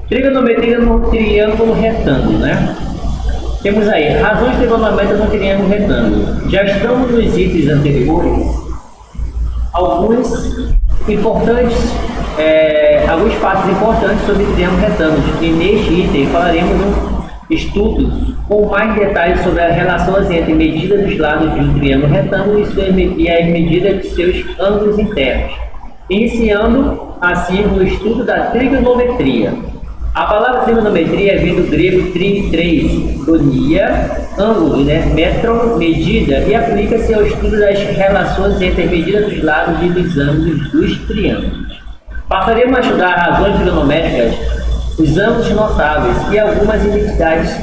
Trigonometria no triângulo retângulo, né? Temos aí razões trigonométricas no triângulo retângulo. Já estamos nos itens anteriores. Alguns fatos importantes sobre triângulo retângulo. E neste item falaremos estudos com mais detalhes sobre as relações entre medida dos lados de um triângulo retângulo e as medidas de seus ângulos internos. Iniciando assim o estudo da trigonometria. A palavra trigonometria vem do grego trigonia, ângulo, né? Metro, medida, e aplica-se ao estudo das relações entre as medidas dos lados e dos ângulos dos triângulos. Passaremos a estudar razões trigonométricas, os ângulos notáveis e algumas identidades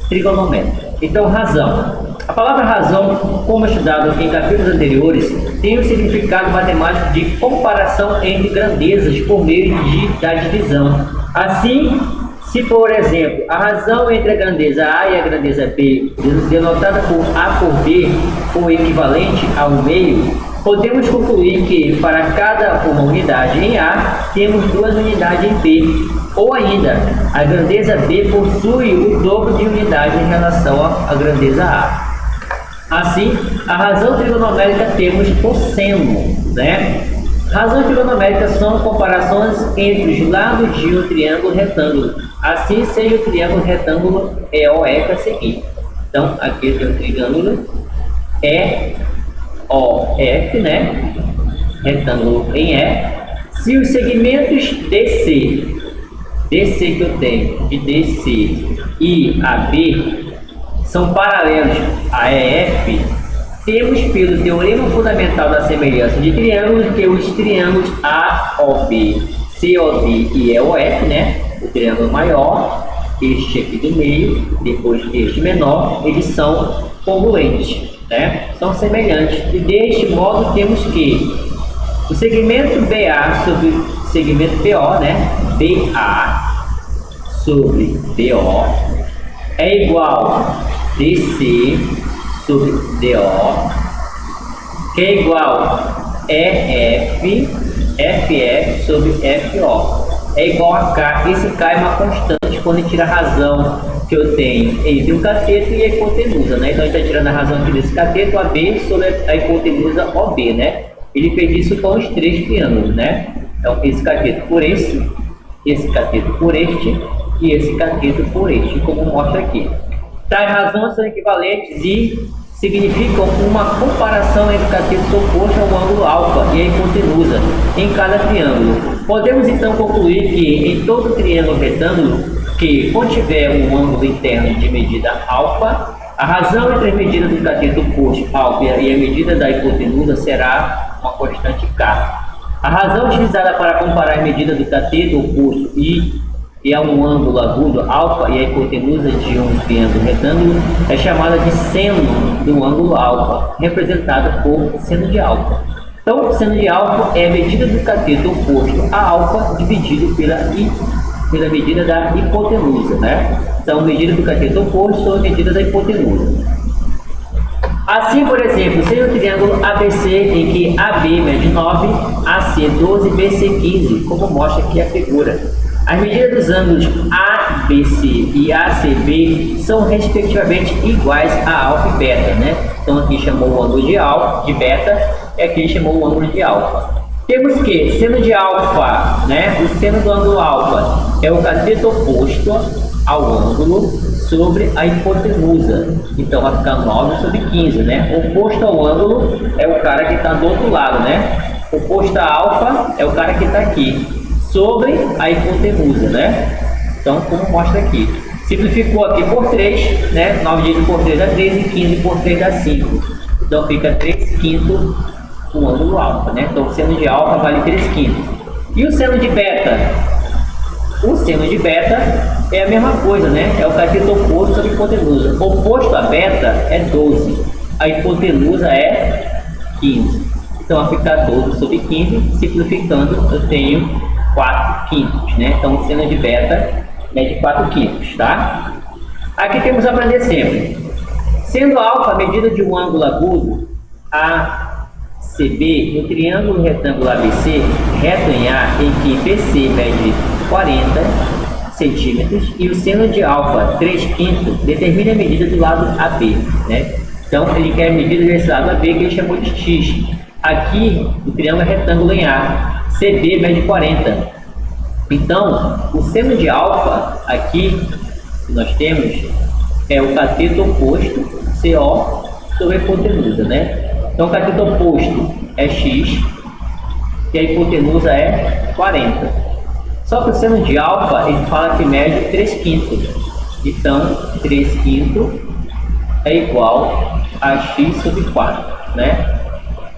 trigonométricas. Então, razão. A palavra razão, como estudado em capítulos anteriores, tem o significado matemático de comparação entre grandezas por meio da divisão. Assim, se por exemplo, a razão entre a grandeza A e a grandeza B, denotada por A por B, for equivalente ao meio, podemos concluir que para cada uma unidade em A, temos duas unidades em B. Ou ainda, a grandeza B possui o dobro de unidade em relação à grandeza A. Assim, a razão trigonométrica temos cosseno, né? Razões trigonométricas são comparações entre os lados de um triângulo retângulo. Assim, seja o triângulo retângulo EOF a seguir. Então, aqui tem o triângulo EOF, né? Retângulo em E. Se os segmentos DC que eu tenho de DC e AB são paralelos a EF, temos pelo teorema fundamental da semelhança de triângulos que os triângulos AOB, COD e EOF, né? O triângulo maior, este aqui do meio, depois este menor, eles são congruentes, né? São semelhantes. E deste modo temos que o segmento BA sobre o segmento BO, né? BA sobre BO é igual a DC sobre DO, que é igual a EF, FF sobre FO. É igual a K. Esse K é uma constante quando a gente tira a razão que eu tenho entre o cateto e a hipotenusa, né? Então a gente está tirando a razão aqui desse cateto AB sobre a hipotenusa OB, né? Ele fez isso com os três triângulos, né? Então esse cateto por esse cateto por este e esse cateto por este, como mostra aqui. Tais razões são equivalentes e significam uma comparação entre o cateto oposto ao ângulo alfa e a hipotenusa em cada triângulo. Podemos então concluir que em todo triângulo retângulo que contiver um ângulo interno de medida alfa, a razão entre as medidas do cateto oposto alfa e a medida da hipotenusa será uma constante K. A razão utilizada para comparar a medida do cateto oposto e a um ângulo agudo alfa e a hipotenusa de um triângulo retângulo é chamada de seno do ângulo alfa, representado por seno de alfa. Então, seno de alfa é a medida do cateto oposto a alfa dividido pela medida da hipotenusa, né? Então, medida do cateto oposto sobre a medida da hipotenusa. Assim, por exemplo, seja o triângulo ABC em que AB mede 9, AC 12 e BC 15, como mostra aqui a figura. As medidas dos ângulos ABC e ACB são respectivamente iguais a alfa e beta, né? Então aqui chamou o ângulo de beta e aqui chamou o ângulo de alfa. Temos que seno de alfa, né? O seno do ângulo alfa é o cateto oposto ao ângulo sobre a hipotenusa. Então vai ficar 9 sobre 15, né? Oposto ao ângulo é o cara que está do outro lado, né? Oposto a alfa é o cara que está aqui, sobre a hipotenusa, né? Então, como mostra aqui. Simplificou aqui por 3, né? 9 dividido por 3 dá 3 e 15 por 3 dá 5. Então, fica 3 quintos o ângulo alfa, né? Então, o seno de alfa vale 3 quintos. E o seno de beta? O seno de beta é a mesma coisa, né? É o cateto oposto sobre a hipotenusa. Oposto a beta é 12. A hipotenusa é 15. Então, vai ficar 12 sobre 15. Simplificando, eu tenho 4 quintos, né? Então, o seno de beta é de 4 quintos, tá? Aqui temos a aprender sempre. Sendo alfa a medida de um ângulo agudo, ACB, no triângulo retângulo ABC, reto em A, em que BC mede 40 centímetros e o seno de alfa 3/5 determine a medida do lado AB, né? Então ele quer a medida desse lado AB que ele chamou de X. Aqui o triângulo é retângulo em A, CD mede 40. Então o seno de alfa aqui que nós temos é o cateto oposto CO sobre a hipotenusa, né? Então o cateto oposto é X e a hipotenusa é 40. Só que o seno de alfa ele fala que mede 3/5. Então 3/5 é igual a x sobre 4, né?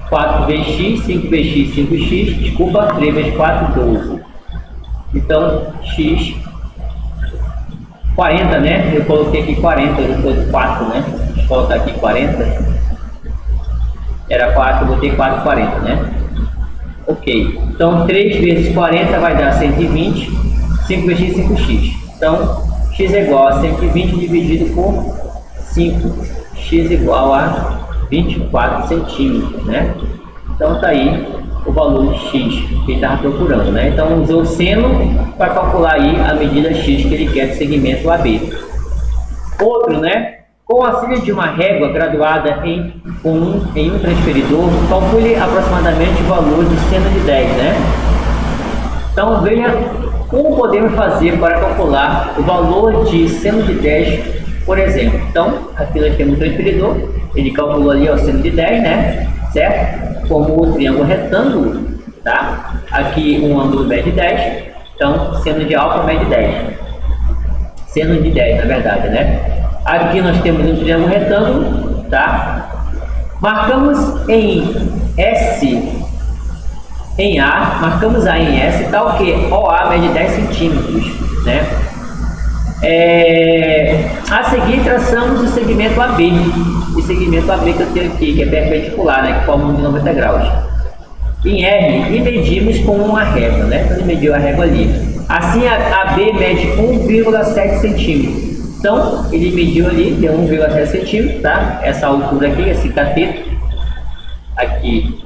4 vezes x, 5 vezes x, 5x, desculpa, 3 vezes 4, 12. Então x 40, né? Eu coloquei aqui 40, eu coloquei 4, né? Deixa eu colocar aqui 40. Era 4, eu botei 4, 40, né? Ok. Então 3 vezes 40 vai dar 120, 5 vezes x, 5x. Então x é igual a 120 dividido por 5. X igual a 24 centímetros, né? Então tá aí o valor de x que ele estava procurando, né? Então usou o seno para calcular aí a medida x que ele quer do segmento AB. Outro, né? Com o auxílio de uma régua graduada em um transferidor, calcule aproximadamente o valor de seno de 10, né? Então veja como podemos fazer para calcular o valor de seno de 10, por exemplo. Então aqui nós temos um transferidor, ele calculou ali o seno de 10, né? Certo? Como o triângulo retângulo, tá? Aqui um ângulo mede 10, então seno de alfa mede 10. Seno de 10, na verdade, né? Aqui nós temos um triângulo retângulo, tá? Marcamos em S, em A, marcamos A em S, tal que OA mede 10 centímetros, né? A seguir traçamos o segmento AB, o segmento AB que eu tenho aqui, que é perpendicular, né? Que forma de 90 graus. Em R, e medimos com uma régua, né? Então ele mediu a régua ali. Assim a AB mede 1,7 centímetros. Então, ele mediu ali, deu 1,7 centímetros, tá? Essa altura aqui, esse cateto. Aqui,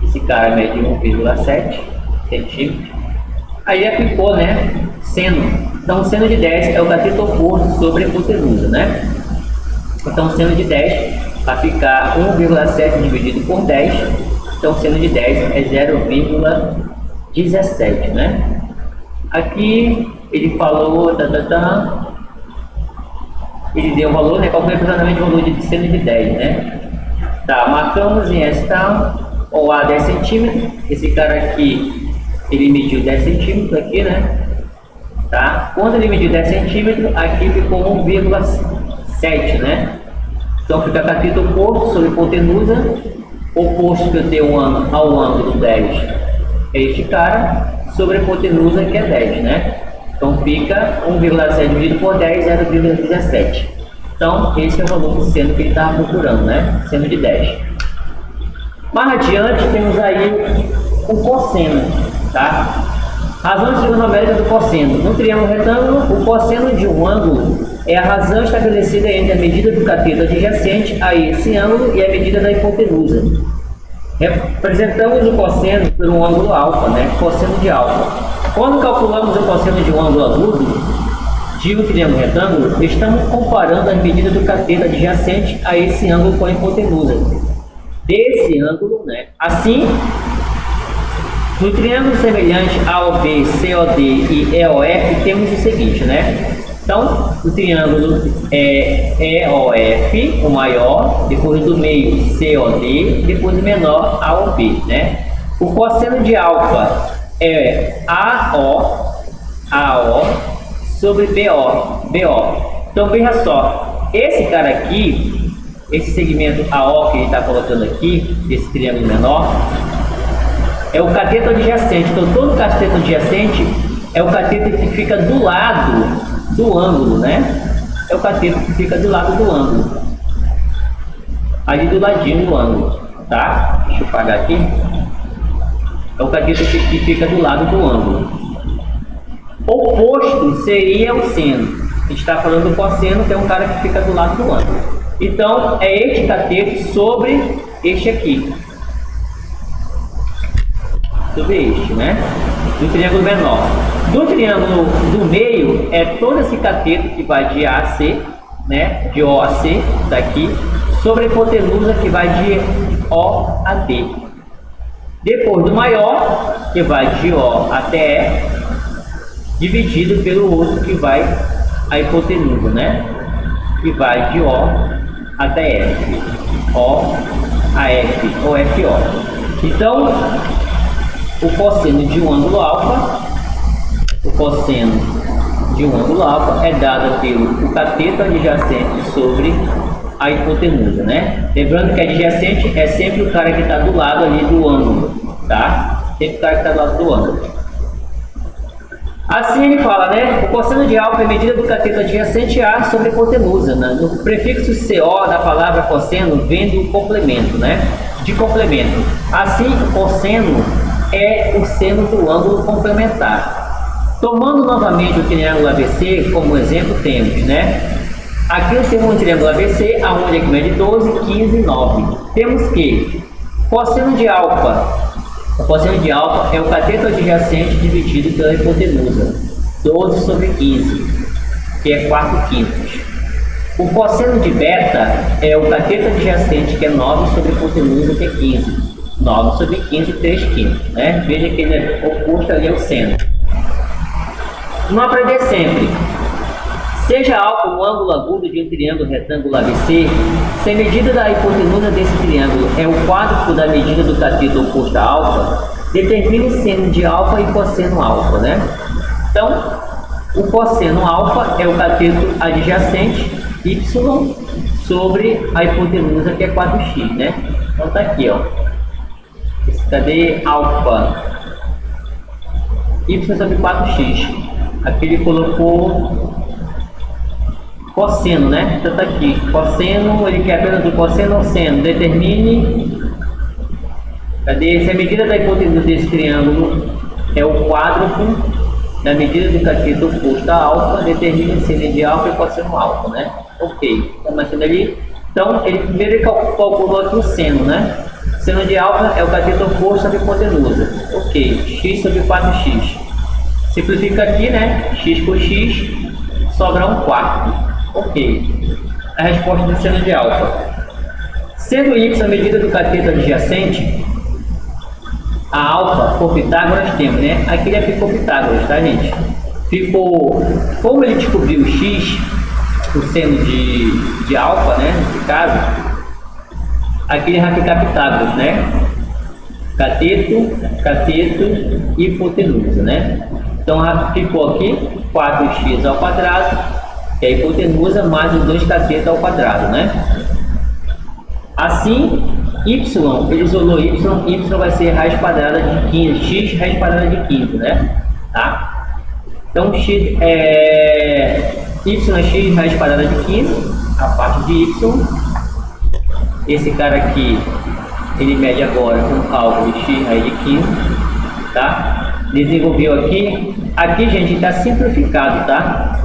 esse cara mede 1,7 centímetros. Aí aplicou, né? Seno. Então, o seno de 10 é o cateto oposto sobre a hipotenusa, né? Então, o seno de 10 vai ficar 1,7 dividido por 10. Então, o seno de 10 é 0,17, né? Aqui, ele falou... Ele deu o valor, né? Calculei exatamente o valor de seno de 10, né? Tá, marcamos em S, tá? O A 10 centímetros. Esse cara aqui, ele mediu 10 centímetros aqui, né? Tá? Quando ele mediu 10 centímetros, aqui ficou 1,7, né? Então fica cateto oposto sobre hipotenusa. Oposto que eu tenho ao ângulo 10 é este cara, sobre a hipotenusa que é 10, né? Então fica 1,7 dividido por 10, 0,17. Então esse é o valor do seno que ele estava procurando, né? Seno de 10. Mais adiante temos aí o cosseno, tá? Razão trigonométrica do cosseno. No triângulo retângulo, o cosseno de um ângulo é a razão estabelecida entre a medida do cateto adjacente a esse ângulo e a medida da hipotenusa. Representamos o cosseno por um ângulo alfa, né? Cosseno de alfa. Quando calculamos o cosseno de um ângulo agudo de um triângulo retângulo, estamos comparando as medidas do cateto adjacente a esse ângulo com a hipotenusa desse ângulo, né? Assim, no triângulo semelhante AOB, COD e EOF, temos o seguinte, né? Então, o triângulo é EOF, o maior, depois do meio COD, depois o menor AOB, né? O cosseno de alfa é AO sobre BO. Então veja só, esse cara aqui, esse segmento AO que ele está colocando aqui, esse triângulo menor, é o cateto adjacente. Então todo cateto adjacente é o cateto que fica do lado do ângulo, né? É o cateto que fica do lado do ângulo, ali do ladinho do ângulo, tá? Deixa eu apagar aqui. É o cateto que fica do lado do ângulo. Oposto seria o seno. A gente está falando do cosseno, que é um cara que fica do lado do ângulo. Então, é este cateto sobre este aqui. Sobre este, né? do triângulo menor. Do triângulo do meio é todo esse cateto que vai de A a C, né? De O a C, daqui, sobre a hipotenusa que vai de O a D. Depois do maior, que vai de O até E, dividido pelo outro que vai a hipotenusa, né? Que vai de O até F. O a F ou FO. Então, o cosseno de um ângulo alfa, é dado pelo cateto adjacente sobre a hipotenusa, né? Lembrando que adjacente é sempre o cara que está do lado ali do ângulo, tá? Sempre o cara que está do lado do ângulo. Assim ele fala, né? O cosseno de alfa é medida do cateto adjacente A sobre a hipotenusa, né? No prefixo CO da palavra cosseno vem do complemento, né? De complemento. Assim, o cosseno é o seno do ângulo complementar. Tomando novamente o triângulo ABC como exemplo, temos, né? Aqui nós temos um triângulo ABC, aonde aqui mede 12, 15 e 9. Temos que cosseno de alfa. O cosseno de alfa é o cateto adjacente dividido pela hipotenusa, 12 sobre 15, que é 4 quintos. O cosseno de beta é o cateto adjacente, que é 9 sobre a hipotenusa, que é 15. 9 sobre 15, 3 quintos. Né? Veja que ele é oposto ali ao seno. Não aprender sempre. Seja alfa o ângulo agudo de um triângulo retângulo ABC, se a medida da hipotenusa desse triângulo é o quádruplo da medida do cateto oposto a alfa, determine seno de alfa e cosseno alfa, né? Então, o cosseno alfa é o cateto adjacente y sobre a hipotenusa, que é 4x, né? Então tá aqui, ó. Cadê alfa? Y sobre 4x. Aqui ele colocou cosseno, né? Então tá aqui, cosseno, ele quer apenas o cosseno ou seno. Determine, cadê? Se a medida da hipotenusa desse triângulo é o quádruplo da medida do cateto oposto a alfa, determine seno de alfa e cosseno alfa, né? Ok, tá marcando ali. Então, ele primeiro calculou aqui o seno, né? Seno de alfa é o cateto oposto à hipotenusa. Ok, x sobre 4x. Simplifica aqui, né? X por x, sobra 1/4. Ok, a resposta do seno de alfa. Sendo y a medida do cateto adjacente a alfa, por Pitágoras temos, né? Aqui ele aplicou Pitágoras, tá, gente? Ficou, como ele descobriu o x, o seno de alfa, né? Nesse caso, aqui ele vai aplicar Pitágoras, né? Cateto e hipotenusa, né? Então ficou aqui 4x ao quadrado, que é a hipotenusa, mais os dois catetos ao quadrado, né? Assim, y, ele isolou y vai ser raiz quadrada de 15, x raiz quadrada de 15, né? Tá? Então, y é x raiz quadrada de 15, a parte de y. Esse cara aqui, ele mede agora com cálculo de x raiz de 15, tá? Desenvolveu aqui. Aqui, gente, está simplificado, tá?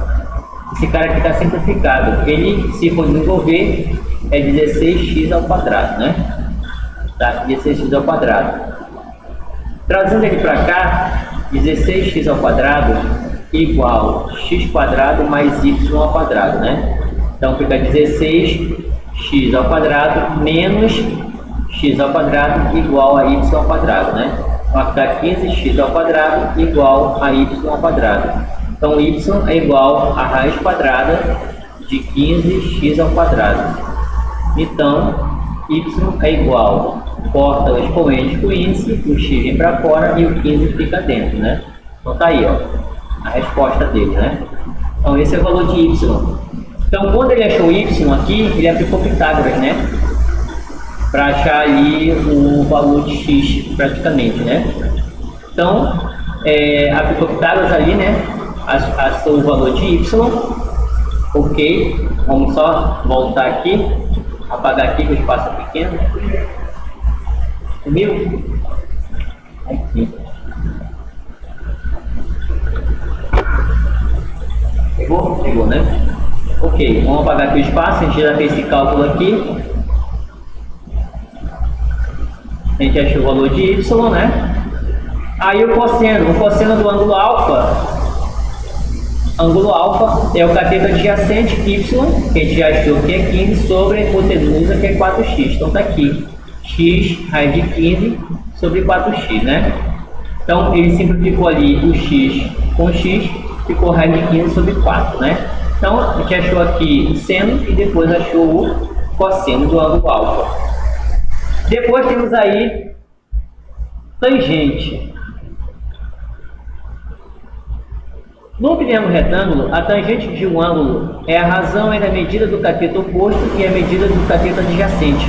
Esse cara aqui está simplificado. Ele, se for desenvolver, é 16x ao quadrado, né? Tá? 16x ao quadrado. Trazendo ele para cá, 16x ao quadrado igual x quadrado mais y ao quadrado, né? Então fica 16x ao quadrado menos x ao quadrado igual a y ao quadrado, né? Vai ficar 15x ao quadrado igual a y ao quadrado. Então, y é igual a raiz quadrada de 15x ao quadrado. Então, y é igual, corta o expoente com o índice, o x vem para fora e o 15 fica dentro, né? Então, tá aí, ó, a resposta dele, né? Então, esse é o valor de y. Então, quando ele achou y aqui, ele aplicou Pitágoras, né? Para achar ali o valor de x, praticamente, né? Então, aplicou Pitágoras ali, né? Achou o valor de y. Ok, vamos só voltar aqui, apagar aqui que o espaço é pequeno. Sumiu? Aqui. Pegou? Pegou, né? Ok, vamos apagar aqui o espaço, a gente já fez esse cálculo aqui. A gente achou o valor de y, né? Aí o cosseno do ângulo alfa é o cateto adjacente y, que a gente já achou que é 15, sobre a hipotenusa, que é 4x. Então tá aqui, x raiz de 15 sobre 4x, né? Então ele simplificou ali o x com x, ficou raiz de 15 sobre 4, né? Então a gente achou aqui o seno e depois achou o cosseno do ângulo alfa. Depois temos aí tangente. No triângulo retângulo, a tangente de um ângulo é a razão entre a medida do cateto oposto e a medida do cateto adjacente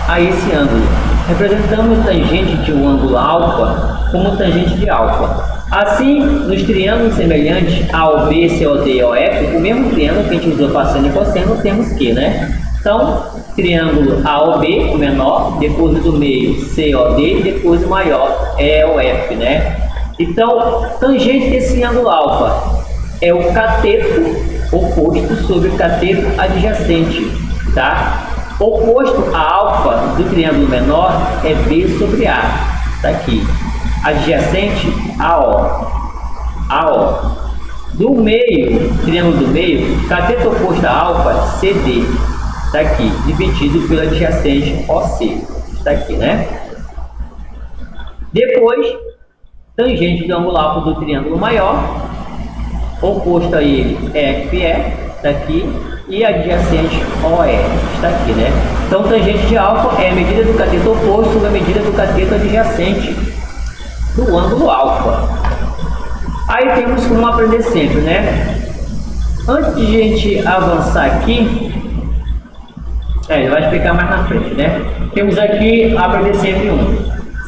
a esse ângulo. Representamos a tangente de um ângulo alfa como tangente de alfa. Assim, nos triângulos semelhantes AOB, COD e OF, o mesmo triângulo que a gente usou para seno e cosseno, temos que, né? Então, triângulo AOB, o menor, depois do meio COD, depois o maior, EOF, né? Então, tangente desse ângulo alfa é o cateto oposto sobre o cateto adjacente, tá? Oposto a alfa do triângulo menor é B sobre A, tá aqui. Adjacente AO. Do meio, triângulo do meio, cateto oposto a alfa CD, tá aqui, dividido pelo adjacente OC, tá aqui, né? Depois, tangente do ângulo alfa do triângulo maior, oposto a ele FE, está aqui, e adjacente OE, está aqui, né? Então, tangente de alfa é a medida do cateto oposto sobre a medida do cateto adjacente do ângulo alfa. Aí temos como aprender sempre, né? Antes de a gente avançar aqui, ele vai explicar mais na frente, né? Temos aqui aprender sempre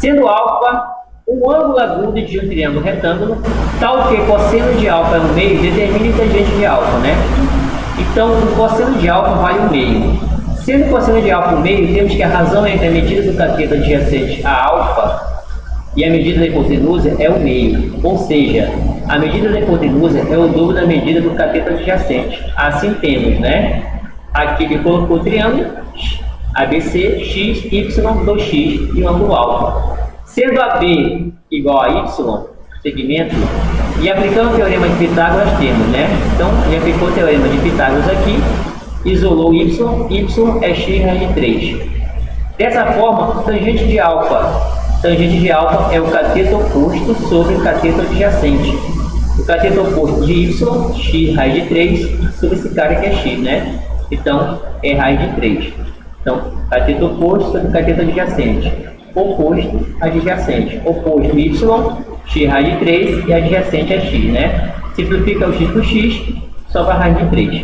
sendo alfa o ângulo agudo de um triângulo retângulo, tal que cosseno de alfa é um meio, determine tangente de alfa, né? Então, o cosseno de alfa vale um meio. Sendo cosseno de alfa um meio, temos que a razão entre a medida do cateto adjacente a alfa e a medida da hipotenusa é o meio. Ou seja, a medida da hipotenusa é o dobro da medida do cateto adjacente. Assim temos, né? Aqui ele colocou o triângulo ABC, x, y, 2x e o ângulo alfa. Sendo AB igual a y, segmento, e aplicando o teorema de Pitágoras temos, né? Então, ele aplicou o teorema de Pitágoras aqui, isolou y é x raiz de 3. Dessa forma, tangente de alfa é o cateto oposto sobre o cateto adjacente. O cateto oposto de y, x raiz de 3, sobre esse cara que é x, né? Então, é raiz de 3. Então, cateto oposto sobre o cateto adjacente. Oposto adjacente. Oposto y, x raiz de 3 e adjacente é x, né? Simplifica o x por x, sobra a raiz de 3.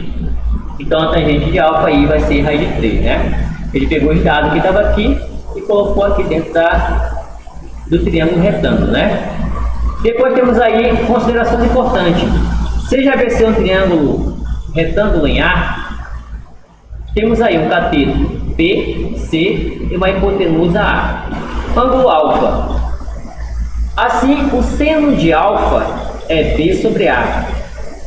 Então, a tangente de alfa aí vai ser raiz de 3, né? Ele pegou os dados que estavam aqui e colocou aqui dentro do triângulo retângulo, né? Depois temos aí considerações importantes. Seja ABC um triângulo retângulo em A, temos aí um cateto B, C e uma hipotenusa A. Ângulo alfa. Assim, o seno de alfa é B sobre A.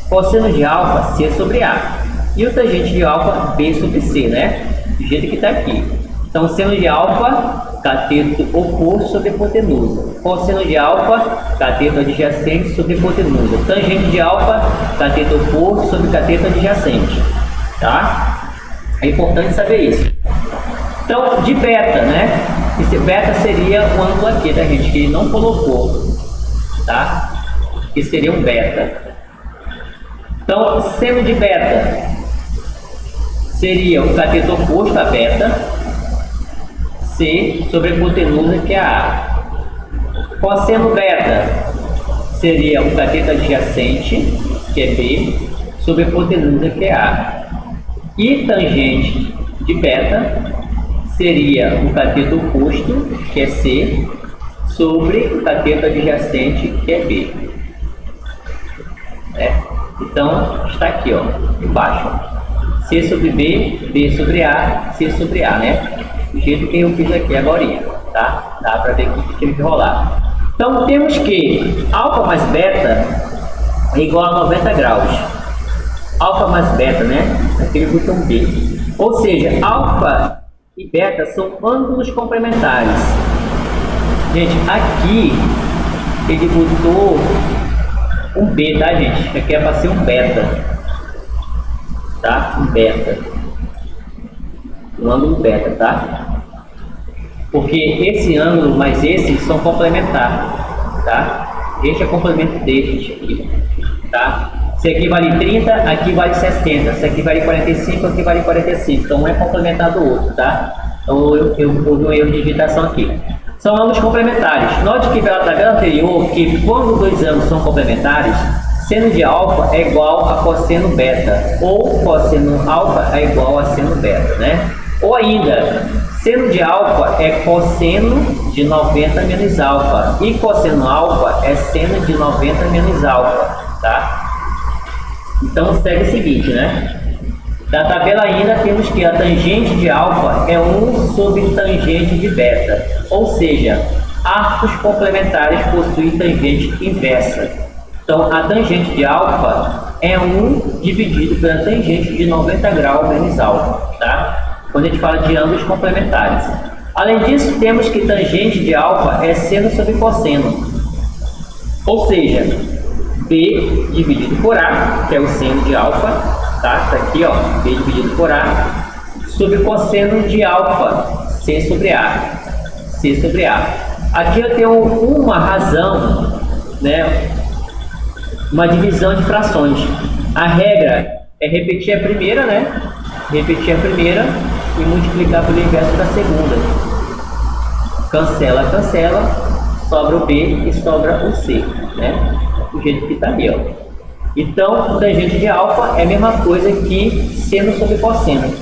Cosseno de alfa, C sobre A. E o tangente de alfa, B sobre C, né? Do jeito que está aqui. Então, seno de alfa, cateto oposto sobre hipotenusa. Cosseno de alfa, cateto adjacente sobre hipotenusa. Tangente de alfa, cateto oposto sobre cateto adjacente. Tá? É importante saber isso. Então, de beta, né? Esse beta seria o ângulo aqui, tá, gente? Que ele não colocou, tá? Que seria um beta. Então, seno de beta seria o cateto oposto a beta, C sobre a hipotenusa, que é a A. Cosseno beta seria o cateto adjacente, que é B, sobre a hipotenusa, que é A. E tangente de beta seria o cateto oposto, que é C, sobre o cateto adjacente, que é B. Então, está aqui, ó, embaixo. C sobre B, B sobre A, C sobre A, né? Do jeito que eu fiz aqui agora, tá? Dá para ver que tem que rolar. Então, temos que alfa mais beta é igual a 90 graus. Alfa mais beta, né? Aquele botão B. Ou seja, alfa e beta são ângulos complementares. Gente, aqui ele botou um B, tá, gente? Isso aqui é para ser um beta, tá? Um beta, um ângulo beta, tá? Porque esse ângulo mais esse são complementares, tá? Este é complemento deste aqui, tá? Se aqui vale 30, aqui vale 60, se aqui vale 45, aqui vale 45, então um é complementar do outro, tá? Então houve um erro de digitação aqui. São ângulos complementares. Note que pela tabela anterior, que quando dois ângulos são complementares, seno de alfa é igual a cosseno beta, ou cosseno alfa é igual a seno beta, né? Ou ainda, seno de alfa é cosseno de 90 menos alfa, e cosseno alfa é seno de 90 menos alfa, tá? Então segue o seguinte, né? Da tabela ainda temos que a tangente de alfa é 1 sobre tangente de beta, ou seja, arcos complementares possuem tangente inversa. Então a tangente de alfa é 1 dividido pela tangente de 90 graus menos alfa, tá? Quando a gente fala de ângulos complementares. Além disso, temos que tangente de alfa é seno sobre cosseno, ou seja, B dividido por A, que é o seno de alfa, tá? Tá aqui, ó, B dividido por A, sobre cosseno de alfa, C sobre A, C sobre A. Aqui eu tenho uma razão, né? Uma divisão de frações. A regra é repetir a primeira, né? Repetir a primeira e multiplicar pelo inverso da segunda. Cancela, cancela, sobra o B e sobra o C, né? Do jeito que está ali, ó. Então, tangente de alfa é a mesma coisa que seno sobre cosseno,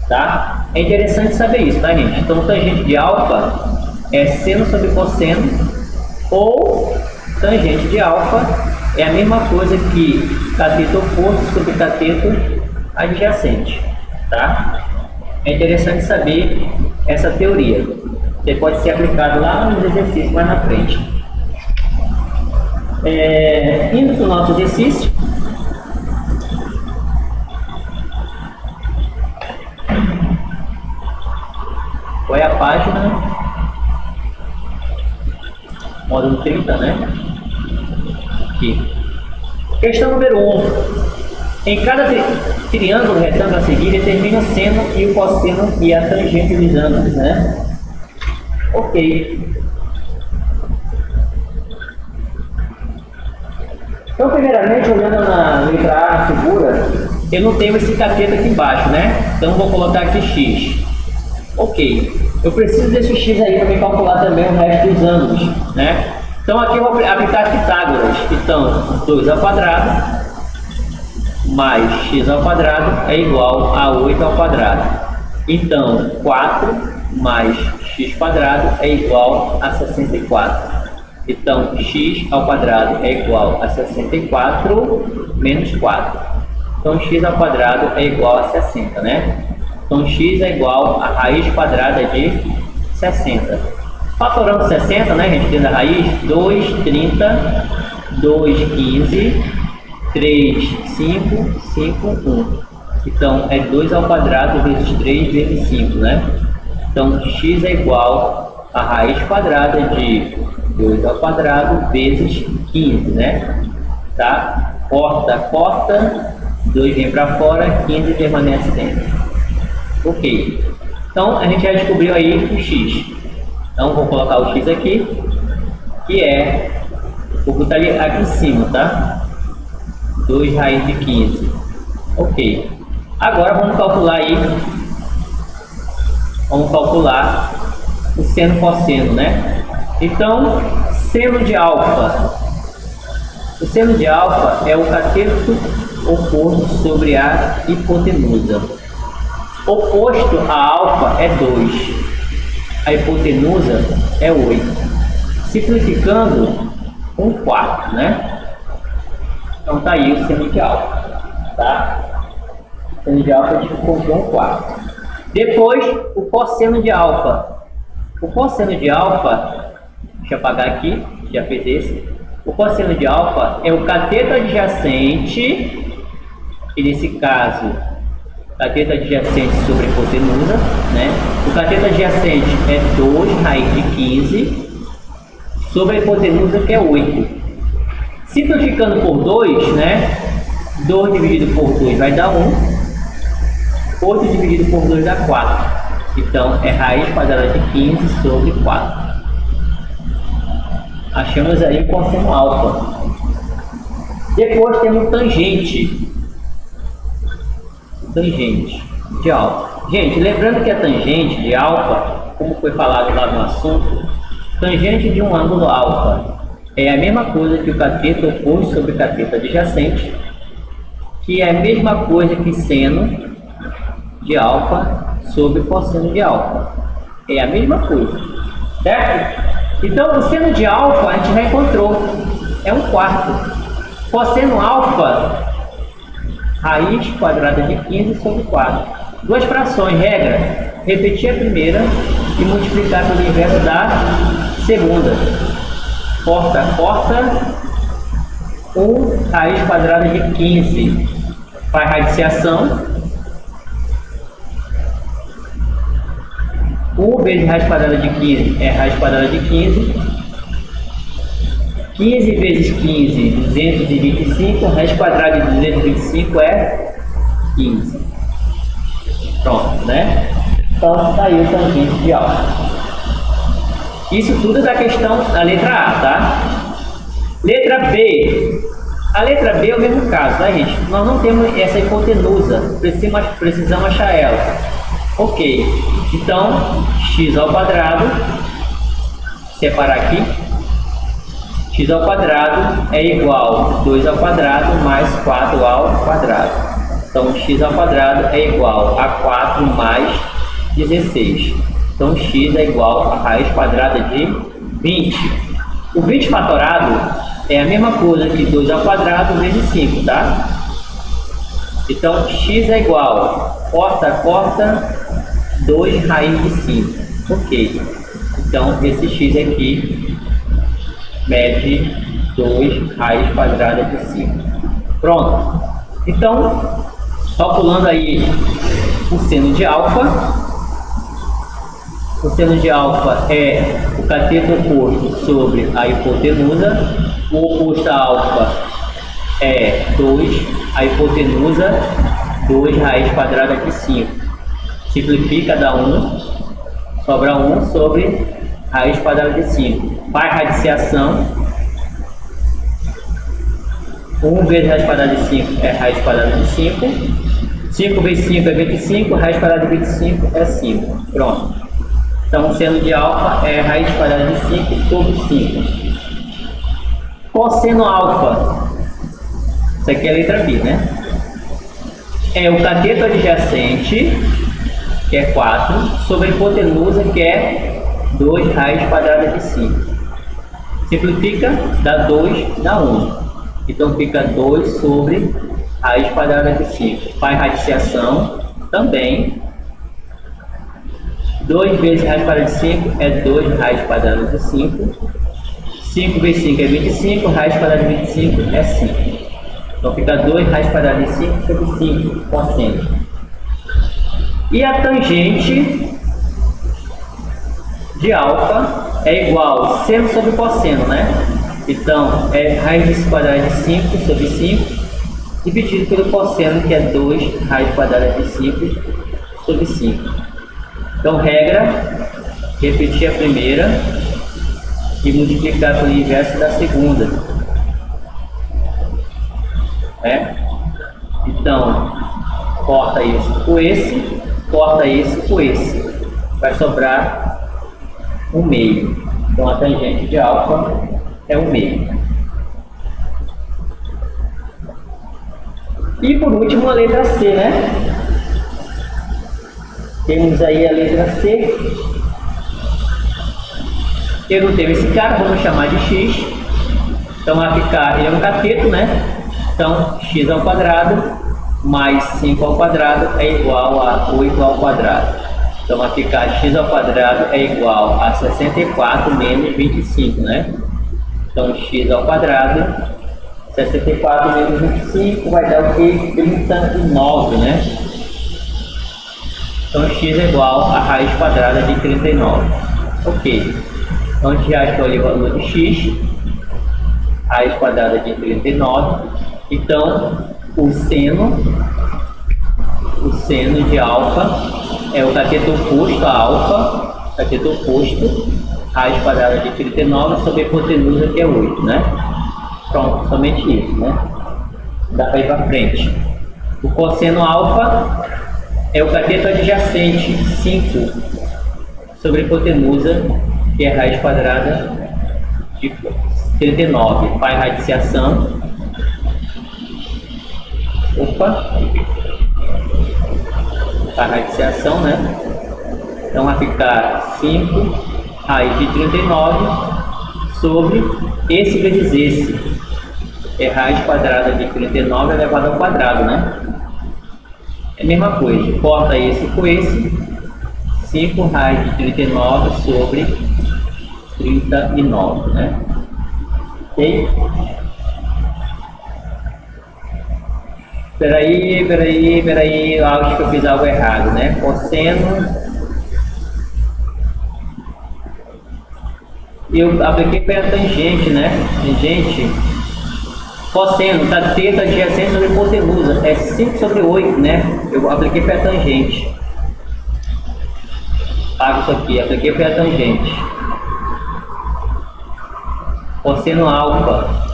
tá? É interessante saber isso, tá, gente? Então, tangente de alfa é seno sobre cosseno, ou tangente de alfa é a mesma coisa que cateto oposto sobre cateto adjacente, tá? É interessante saber essa teoria. Você pode ser aplicado lá nos exercícios mais na frente. Indo para o nosso exercício, qual é a página? Módulo 30, né? Aqui. Questão número 1. Em cada triângulo retângulo a seguir, determine o seno e o cosseno e a tangente dos ângulos, né? Ok. Então, primeiramente, olhando na letra A, na figura, eu não tenho esse cateto aqui embaixo, né? Então, vou colocar aqui X. Ok. Eu preciso desse X aí para me calcular também o resto dos ângulos, né? Então, aqui eu vou aplicar Pitágoras. Então, 2 ao quadrado mais X ao quadrado é igual a 8 ao quadrado. Então, 4 mais X quadrado é igual a 64. Então, x ao quadrado é igual a 64 menos 4. Então, x ao quadrado é igual a 60, né? Então, x é igual a raiz quadrada de 60. Fatorando 60, né, gente, dentro da raiz, 2, 30, 2, 15, 3, 5, 5, 1. Então, é 2 ao quadrado vezes 3 vezes 5, né? Então, x é igual a raiz quadrada de 2 ao quadrado vezes 15, né? Tá? Corta, corta, 2 vem para fora, 15 permanece dentro. Ok. Então, a gente já descobriu aí o x. Então, vou colocar o x aqui, que é, vou botar ali aqui em cima, tá? 2 raiz de 15. Ok. Agora, vamos calcular aí, o seno cosseno, né? Então, seno de alfa. O seno de alfa é o cateto oposto sobre a hipotenusa. Oposto a alfa é 2. A hipotenusa é 8. Simplificando, 1/4, né? Então tá aí o seno de alfa, tá? O seno de alfa a gente encontrou 1/4. Depois, o cosseno de alfa. O cosseno de alfa, deixa eu apagar aqui, já fez esse. O cosseno de alfa é o cateto adjacente, e nesse caso, cateto adjacente sobre a hipotenusa, né? O cateto adjacente é 2 raiz de 15 sobre a hipotenusa, que é 8. Simplificando por 2, né? 2 dividido por 2 vai dar 1. 8 dividido por 2 dá 4. Então, é raiz quadrada de 15 sobre 4. Achamos aí o cosseno alfa. Depois temos tangente. Tangente de alfa. Gente, lembrando que a tangente de alfa, como foi falado lá no assunto, tangente de um ângulo alfa é a mesma coisa que o cateto oposto sobre cateto adjacente, que é a mesma coisa que seno de alfa sobre cosseno de alfa. É a mesma coisa, certo? Então, o seno de alfa a gente já encontrou, é 1/4. Cosseno alfa, raiz quadrada de 15 sobre 4. Duas frações, regra, repetir a primeira e multiplicar pelo inverso da segunda. Corta, 1 raiz quadrada de 15. Faz radiciação. 1 vezes raiz quadrada de 15 é raiz quadrada de 15. 15 vezes 15, 225. Raiz quadrada de 225 é 15. Pronto, né? Então, está aí o tangente de alfa. Isso tudo da questão da letra A, tá? Letra B. A letra B é o mesmo caso, tá, gente? Nós não temos essa hipotenusa. Precisamos achar ela. Ok. Então, x ao quadrado. Separar aqui. X ao quadrado é igual a 2 ao quadrado mais 4 ao quadrado. Então, x ao quadrado é igual a 4 mais 16. Então, x é igual a raiz quadrada de 20. O 20 fatorado é a mesma coisa que 2 ao quadrado vezes 5, tá? Então, x é igual, corta, 2 raiz de 5. Ok. Então, esse x aqui mede 2 raiz quadrada de 5. Pronto. Então, calculando aí o seno de alfa. O seno de alfa é o cateto oposto sobre a hipotenusa. O oposto a alfa é 2. A hipotenusa, 2 raiz quadrada de 5. Simplifica, dá 1. Sobra 1 sobre raiz quadrada de 5. Faz radiciação. 1 vezes raiz quadrada de 5 é raiz quadrada de 5. 5 vezes 5 é 25. Raiz quadrada de 25 é 5. Pronto. Então, o seno de alfa é raiz quadrada de 5 sobre 5. Cosseno alfa. Isso aqui é a letra B, né? É o cateto adjacente, que é 4, sobre a hipotenusa, que é 2 raiz quadrada de 5. Simplifica, dá 2, dá 1. Então, fica 2 sobre raiz quadrada de 5. Faz radiciação também. 2 vezes raiz quadrada de 5 é 2 raiz quadrada de 5. 5 vezes 5 é 25, raiz quadrada de 25 é 5. Então fica 2 raiz quadrada de 5 sobre 5 cosseno. E a tangente de alfa é igual a seno sobre cosseno, né? Então é raiz quadrada de 5 sobre 5 dividido pelo cosseno, que é 2 raiz quadrada de 5 sobre 5. Então, regra, repetir a primeira e multiplicar pelo inverso da segunda. Então, corta isso com esse, corta isso com esse. Vai sobrar 1/2. Então, a tangente de alfa é 1/2. E por último, a letra C, né? Temos aí a letra C. Eu não tenho esse cara, vamos chamar de x. Então vai ficar, ele é um cateto, né? Então x ao quadrado mais 5 ao quadrado é igual a 8 ao quadrado. Então vai ficar x ao quadrado é igual a 64 menos 25, né? Então x ao quadrado, 64 menos 25 vai dar o que? 39, né? Então x é igual a raiz quadrada de 39. Ok. Onde já estou ali o valor de x, raiz quadrada de 39. Então, o seno de alfa é o cateto oposto a alfa, cateto oposto, raiz quadrada de 39 sobre a hipotenusa, que é 8, né? Pronto, somente isso, né? Dá para ir para frente. O cosseno alfa é o cateto adjacente, 5, sobre a hipotenusa, que é raiz quadrada de 39. Faz radiciação. Faz radiciação, né? Então vai ficar 5 raiz de 39 sobre esse vezes esse. É raiz quadrada de 39 elevado ao quadrado, né? É a mesma coisa. Corta esse com esse. 5 raiz de 39 sobre 39, né? Ok? Peraí, eu acho que eu fiz algo errado, né? Cosseno. Eu apliquei pela tangente, né? Tangente. Cosseno, cateto adjacente sobre hipotenusa. É 5 sobre 8, né? Eu apliquei pela tangente. Pago isso aqui, apliquei pela tangente. Cosseno alfa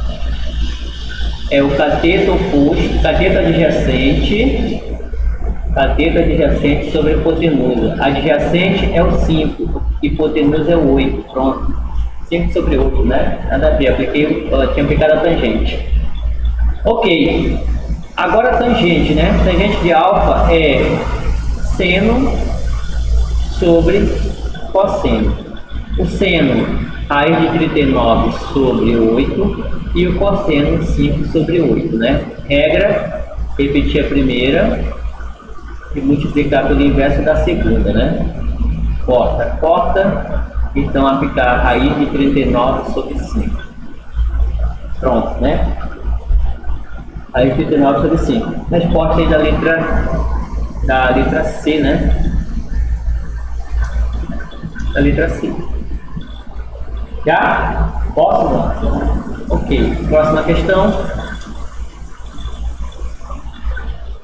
é o cateto oposto, cateto adjacente sobre hipotenusa. Adjacente é o 5, hipotenusa é o 8. Pronto. 5 sobre 8, né? Nada a ver, tinha aplicado a tangente. Ok. Agora a tangente, né? Tangente de alfa é seno sobre cosseno. O seno, raiz de 39 sobre 8, e o cosseno, 5 sobre 8, né? Regra, repetir a primeira e multiplicar pelo inverso da segunda, né? Corta, então aplicar a raiz de 39 sobre 5. Pronto, né? Raiz de 39 sobre 5. Resposta aí da letra C, né? Da letra C. Já? Posso? Ok. Próxima questão.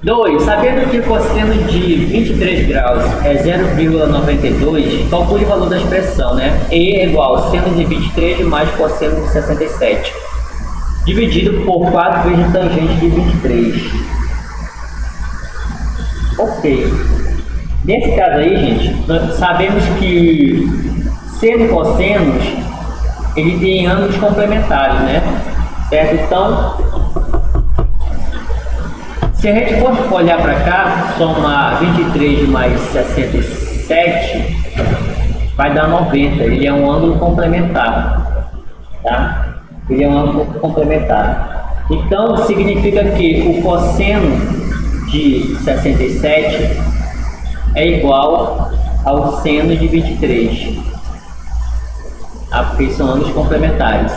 2. Sabendo que o cosseno de 23 graus é 0,92, calcule o valor da expressão, né? E é igual a seno de 23 mais cosseno de 67, dividido por 4 vezes tangente de 23. Ok. Nesse caso aí, gente, nós sabemos que seno e cossenos, ele tem ângulos complementares, né? Certo? Então, se a gente for olhar para cá, somar 23 mais 67, vai dar 90. Ele é um ângulo complementar, tá? Ele é um ângulo complementar. Então, significa que o cosseno de 67 é igual ao seno de 23. Porque são ângulos complementares.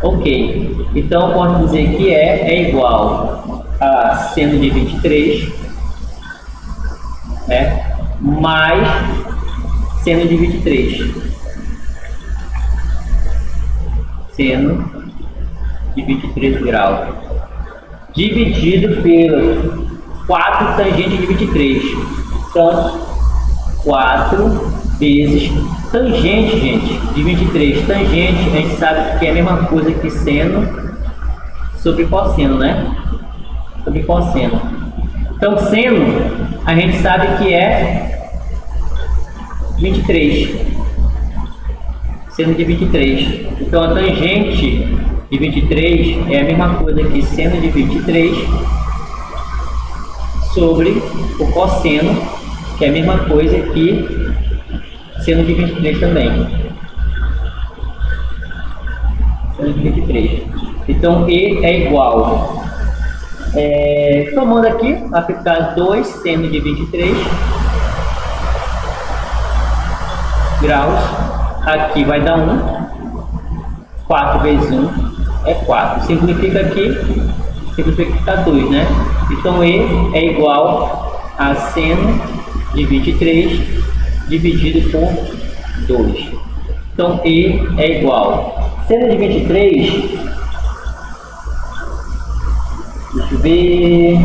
Ok. Então, eu posso dizer que é igual a seno de 23, né, mais seno de 23. Seno de 23 graus. Dividido pelo 4 tangente de 23. Então, 4 vezes tangente, gente, de 23. Tangente, a gente sabe que é a mesma coisa que seno sobre cosseno, né? Sobre cosseno. Então, seno, a gente sabe que é 23. Seno de 23. Então, a tangente de 23 é a mesma coisa que seno de 23 sobre o cosseno, que é a mesma coisa que seno de 23 também. Seno de 23. Então, E é igual. Somando aqui, vai ficar 2 seno de 23 graus. Aqui vai dar 1. 4 vezes 1 é 4. Simplifica aqui, simplifica 2, né? Então, E é igual a seno de 23 dividido por 2. Então, E é igual. Seno de 23, deixa eu ver.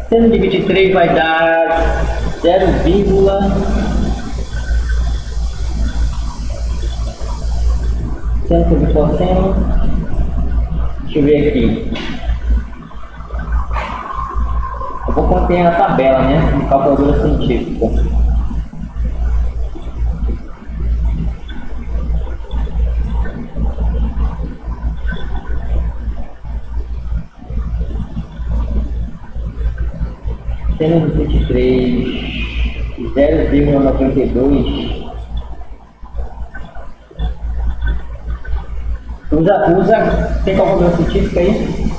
Seno de 23 vai dar 0, seno sobre cosseno. Deixa eu ver aqui. Eu vou conter a tabela, né? De calculadora científica. Seno de 23, 0,92. Tem calculadora científica aí?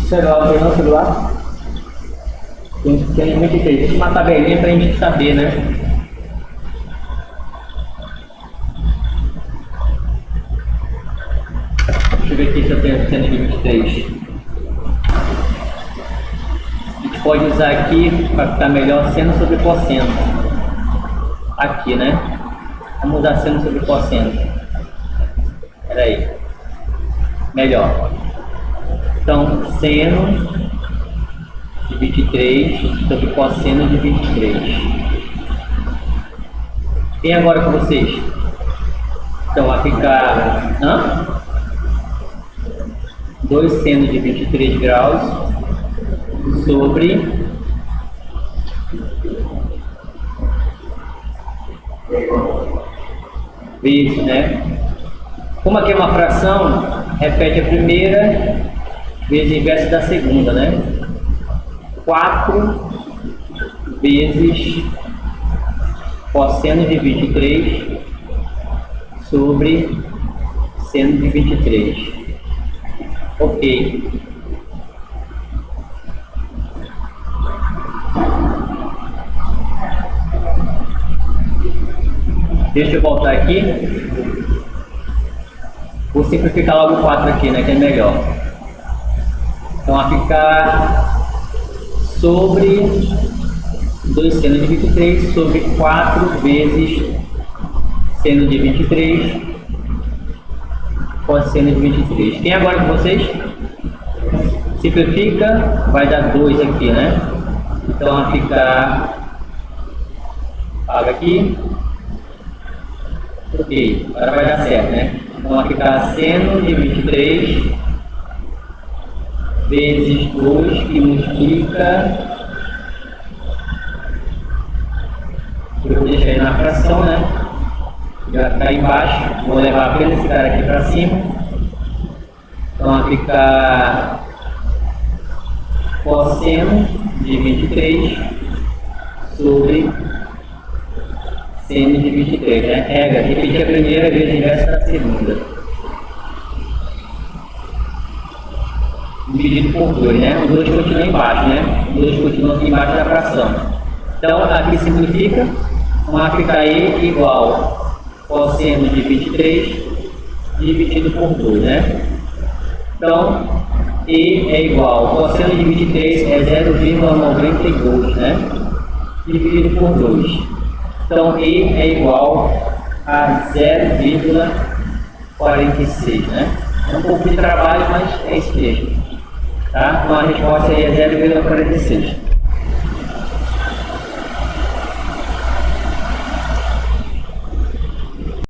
Celular, tem no celular? Tem 23. Deixa uma tabelinha pra gente saber, né? Deixa eu ver aqui se eu tenho seno de 23. A gente pode usar aqui para ficar melhor seno sobre cosseno. Aqui, né? Vamos usar seno sobre cosseno. Espera aí. Melhor. Então, seno de 23 sobre cosseno de 23. Quem agora com vocês? Então, vai ficar 2 seno de 23 graus sobre vezes, né? Como aqui é uma fração, repete a primeira vezes o inverso da segunda, né? 4 vezes cosseno de 23 sobre seno de 23. Ok. Deixa eu voltar aqui. Vou simplificar logo o 4 aqui, né? Que é melhor. Então vai ficar sobre 2 seno de 23 sobre 4 vezes seno de 23 cosseno de 23. Quem agora com vocês? Simplifica, vai dar 2 aqui, né? Então vai ficar... Paga aqui. Ok, agora vai dar certo, né? Então vai ficar seno de 23 vezes 2, que multiplica... Eu vou deixar ele na fração, né? Já está aí embaixo, vou levar apenas esse cara aqui para cima. Então vai ficar cosseno de 23 sobre seno de 23, né? Regra, repetir a primeira vez o inverso da segunda. Dividido por 2, né? Os dois continuam embaixo, né? Os dois continuam aqui embaixo da fração. Então aqui simplifica, vai ficar E igual cosseno de 23 dividido por 2, né? Então, E é igual, cosseno de 23 é 0,92, né? Dividido por 2. Então, E é igual a 0,46, né? É um pouco de trabalho, mas é isso mesmo. Tá? Então, a resposta aí é 0,46.